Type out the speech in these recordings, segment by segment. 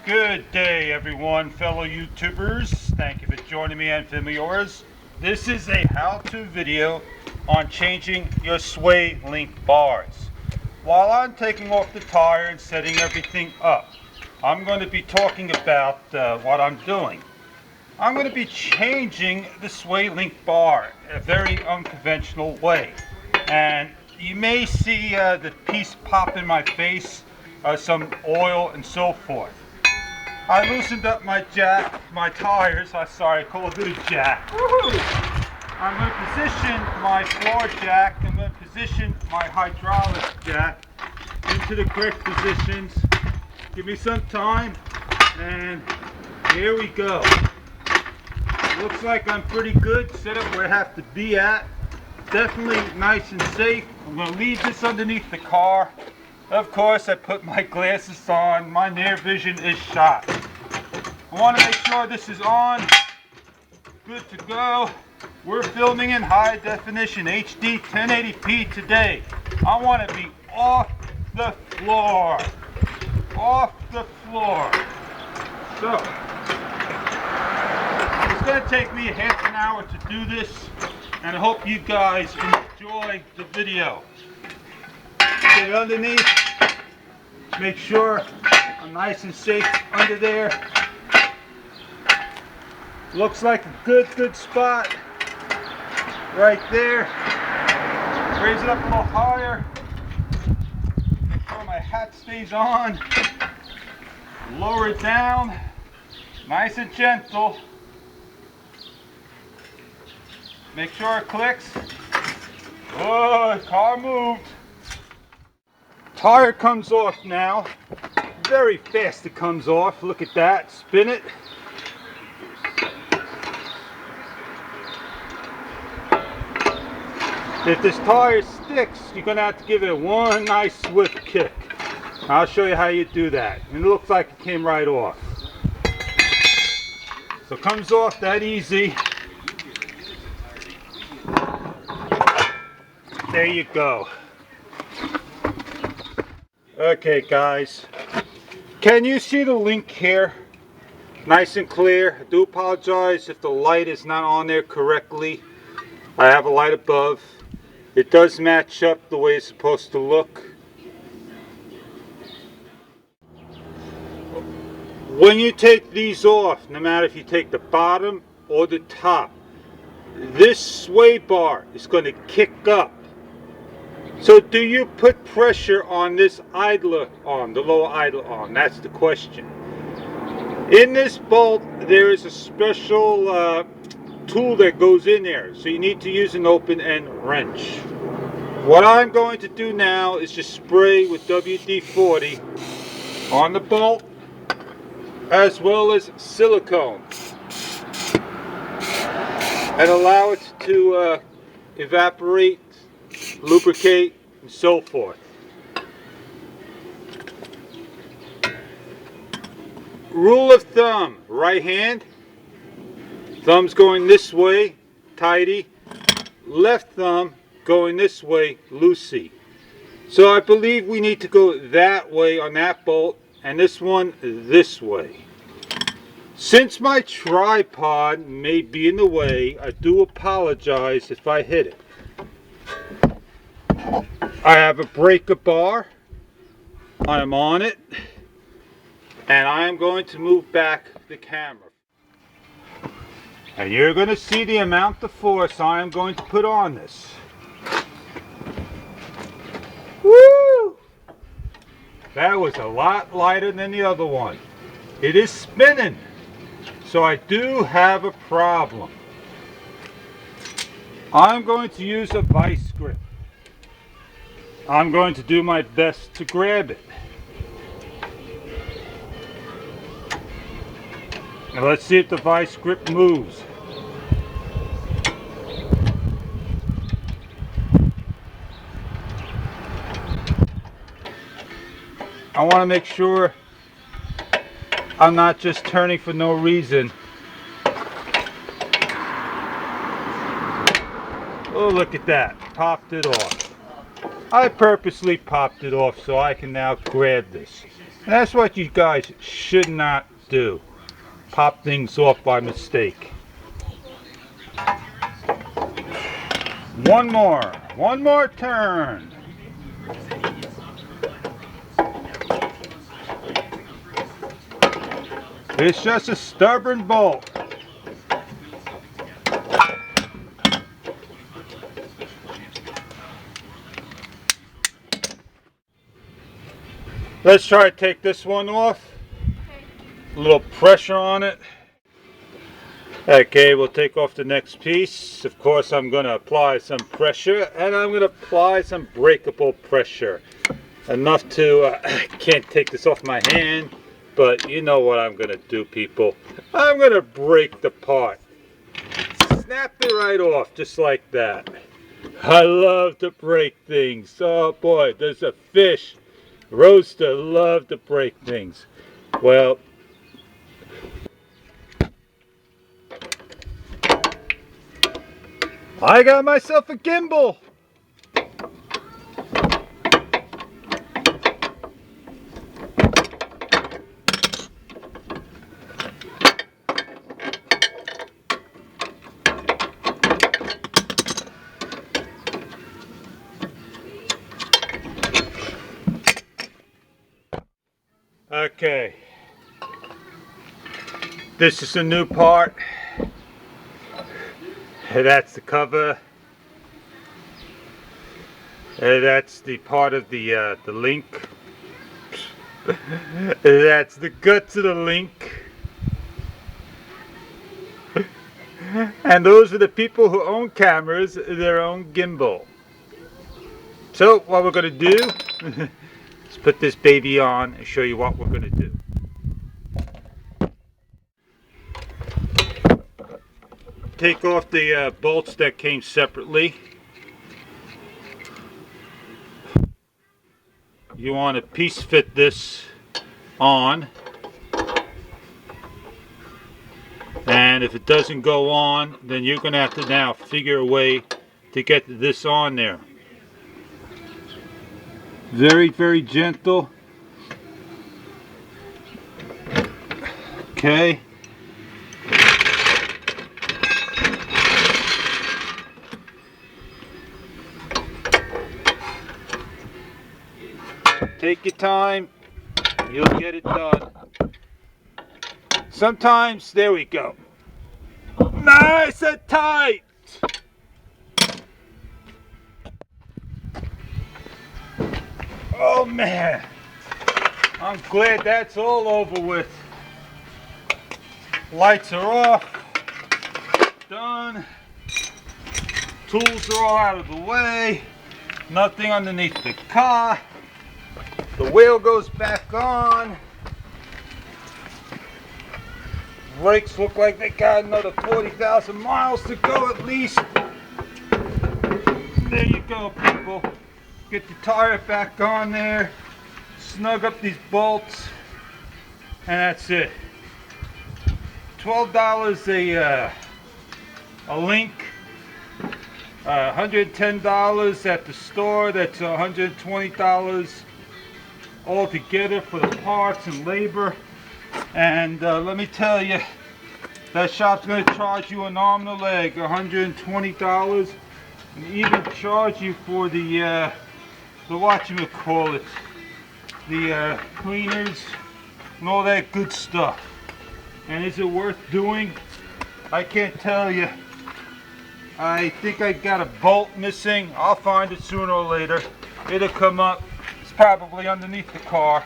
Good day, everyone, fellow YouTubers. Thank you for joining me and familiars. This is a how-to video on changing your sway link bars. While I'm taking off the tire and setting everything up, I'm going to be talking about what I'm doing. I'm going to be changing the sway link bar in a very unconventional way. And you may see the piece pop in my face, some oil and so forth. I loosened up my jack, my tires. I called it a jack. Woohoo! I'm going to position my floor jack. I'm going to position my hydraulic jack into the correct positions. Give me some time, and here we go. Looks like I'm pretty good. Set up where I have to be at. Definitely nice and safe. I'm going to leave this underneath the car. Of course, I put my glasses on. My near vision is shot. I want to make sure this is on. Good to go. We're filming in high definition HD 1080p today. I want to be off the floor. Off the floor. So, it's going to take me half an hour to do this, and I hope you guys enjoy the video. Get underneath, make sure I'm nice and safe under there. Looks like a good spot right there. Raise it up a little higher. Make sure my hat stays on. Lower it down, nice and gentle. Make sure it clicks. Oh, car moved. Tire comes off now. Very fast it comes off. Look at that. Spin it. If this tire sticks, you're going to have to give it one nice swift kick. I'll show you how you do that. And it looks like it came right off. So it comes off that easy. There you go. Okay guys, can you see the link here? Nice and clear. I do apologize if the light is not on there correctly. I have a light above. It does match up the way it's supposed to look. When you take these off, no matter if you take the bottom or the top, this sway bar is going to kick up. So do you put pressure on this idler arm, the lower idler arm? That's the question. In this bolt, there is a special tool that goes in there. So you need to use an open end wrench. What I'm going to do now is just spray with WD-40 on the bolt as well as silicone and allow it to evaporate, lubricate, and so forth. Rule of thumb, right hand, thumb's going this way, tighty, left thumb going this way, loosey. So I believe we need to go that way on that bolt, and this one this way. Since my tripod may be in the way, I do apologize if I hit it. I have a breaker bar. I am on it, and I am going to move back the camera. And you're going to see the amount of force I am going to put on this. Woo! That was a lot lighter than the other one. It is spinning, so I do have a problem. I'm going to use a vice grip. I'm going to do my best to grab it. Now let's see if the vice grip moves. I want to make sure I'm not just turning for no reason. Oh, look at that. Popped it off. I purposely popped it off so I can now grab this. That's what you guys should not do. Pop things off by mistake. One more turn. It's just a stubborn bolt. Let's try to take this one off. A little pressure on it. Okay, we'll take off the next piece. Of course, I'm going to apply some pressure, and I'm going to apply some breakable pressure. Enough to, I can't take this off my hand, but you know what I'm going to do, people. I'm going to break the part. Snap it right off, just like that. I love to break things. Oh boy, there's a fish. Roaster love to break things. Well, I got myself a gimbal. Okay, this is a new part. That's the cover. That's the part of the link. That's the guts of the link. And those are the people who own cameras, their own gimbal. So what we're going to do, let's put this baby on and show you what we're going to do. Take off the bolts that came separately. You want to piece fit this on. And if it doesn't go on, then you're going to have to now figure a way to get this on there. Very, very gentle. Okay. Take your time, you'll get it done. Sometimes, there we go. Nice and tight. Oh man, I'm glad that's all over with. Lights are off, done. Tools are all out of the way. Nothing underneath the car. The wheel goes back on. Brakes look like they got another 40,000 miles to go at least. There you go, people. Get the tire back on there. Snug up these bolts. And that's it. $12 a link. $110 at the store. That's $120 all together for the parts and labor. And let me tell you, that shop's going to charge you an arm and a leg, $120, and even charge you for the whatchamacallit, the cleaners and all that good stuff. And is it worth doing? I can't tell you. I think I got a bolt missing. I'll find it sooner or later. It'll come up. It's probably underneath the car.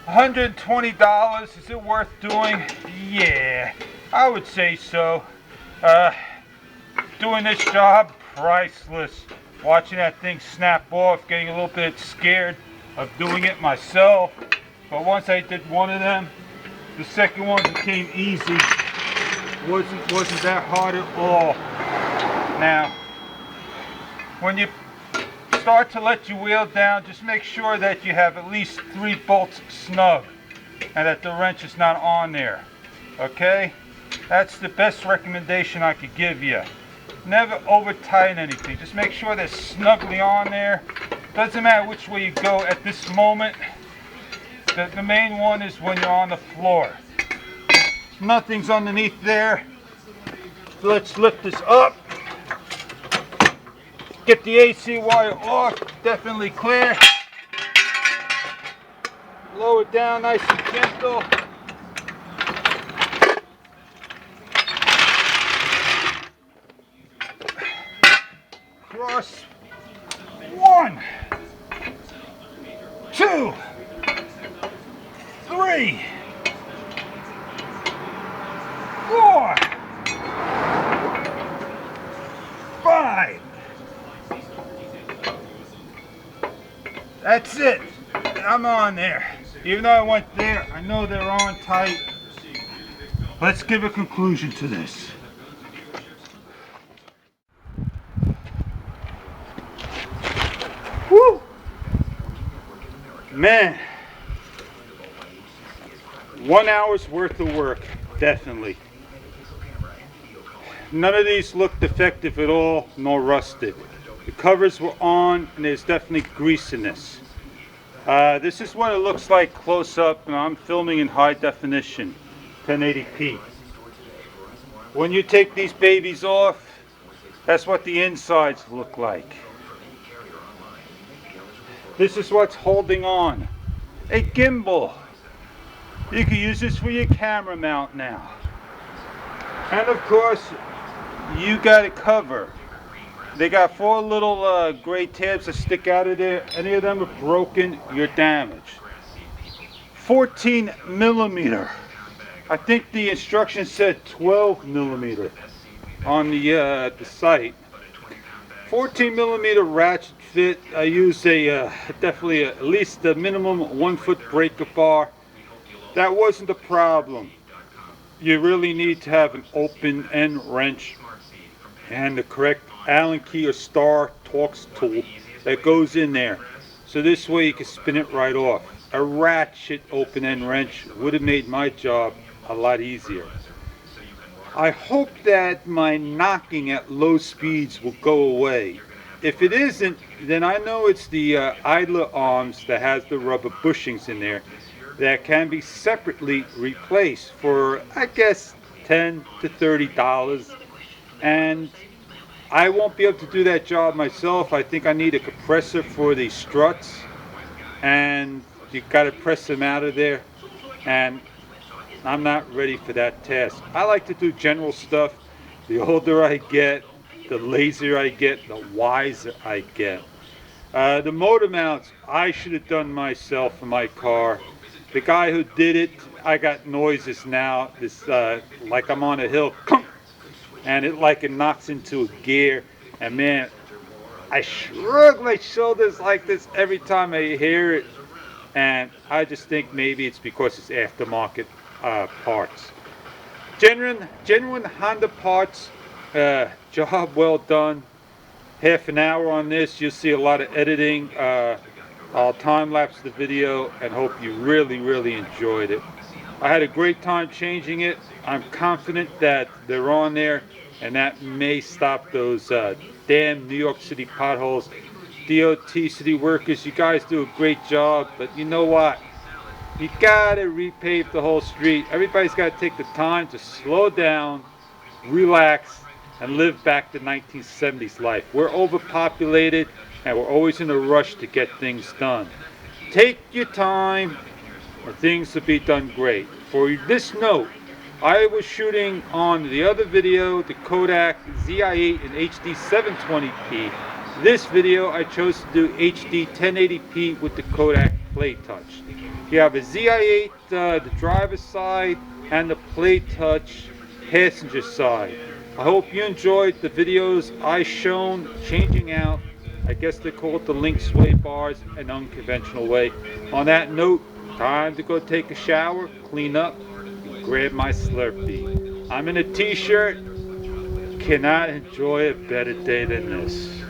$120, is it worth doing? Yeah, I would say so. Doing this job, priceless. Watching that thing snap off, getting a little bit scared of doing it myself. But once I did one of them, the second one became easy. Wasn't that hard at all. Now, when you start to let your wheel down, just make sure that you have at least 3 bolts snug and that the wrench is not on there. Okay? That's the best recommendation I could give you. Never over tighten anything. Just make sure they're snugly on there. Doesn't matter which way you go at this moment. The main one is when you're on the floor. Nothing's underneath there. Let's lift this up. Get the AC wire off, definitely clear. Lower it down nice and gentle. Cross. 1, 2, 3, 4, 5. That's it. I'm on there. Even though I went there, I know they're on tight. Let's give a conclusion to this. Woo! Man, 1 hour's worth of work, definitely. None of these look defective at all, nor rusted. The covers were on, and there's definitely grease in this. This is what it looks like close up, and I'm filming in high definition, 1080p. When you take these babies off, that's what the insides look like. This is what's holding on. A gimbal. You can use this for your camera mount now. And of course, you got a cover. They got 4 little gray tabs that stick out of there. Any of them are broken, you're damaged. 14 millimeter. I think the instructions said 12 millimeter on the site. 14 millimeter ratchet fit. I use a definitely at least a minimum 1 foot breaker bar. That wasn't the problem. You really need to have an open end wrench and the correct Allen key or star Torx tool that goes in there, so this way you can spin it right off. A ratchet open end wrench would have made my job a lot easier. I hope that my knocking at low speeds will go away. If it isn't, then I know it's the idler arms that has the rubber bushings in there that can be separately replaced for, I guess, $10 to $30, and I won't be able to do that job myself. I think I need a compressor for the struts, and you got to press them out of there, and I'm not ready for that task. I like to do general stuff. The older I get, the lazier I get, the wiser I get. The motor mounts, I should have done myself for my car. The guy who did it, I got noises now. This like I'm on a hill, and it knocks into a gear. And man, I shrug my shoulders like this every time I hear it. And I just think maybe it's because it's aftermarket parts. Genuine Honda parts. Job well done. Half an hour on this. You'll see a lot of editing. I'll time-lapse the video and hope you really enjoyed it. I had a great time changing it. I'm confident that they're on there, and that may stop those damn New York City potholes. DOT city workers, you guys do a great job, but you know what? You gotta repave the whole street. Everybody's gotta take the time to slow down, relax, and live back to 1970s life. We're overpopulated, and we're always in a rush to get things done. Take your time, or things will be done great. For this note, I was shooting on the other video, the Kodak ZI-8 in HD 720p. This video, I chose to do HD 1080p with the Kodak Play Touch. You have a ZI-8, the driver's side, and the Play Touch passenger side. I hope you enjoyed the videos I shown changing out, I guess they call it the link sway bars, an unconventional way. On that note, time to go take a shower, clean up, and grab my Slurpee. I'm in a t-shirt. Cannot enjoy a better day than this.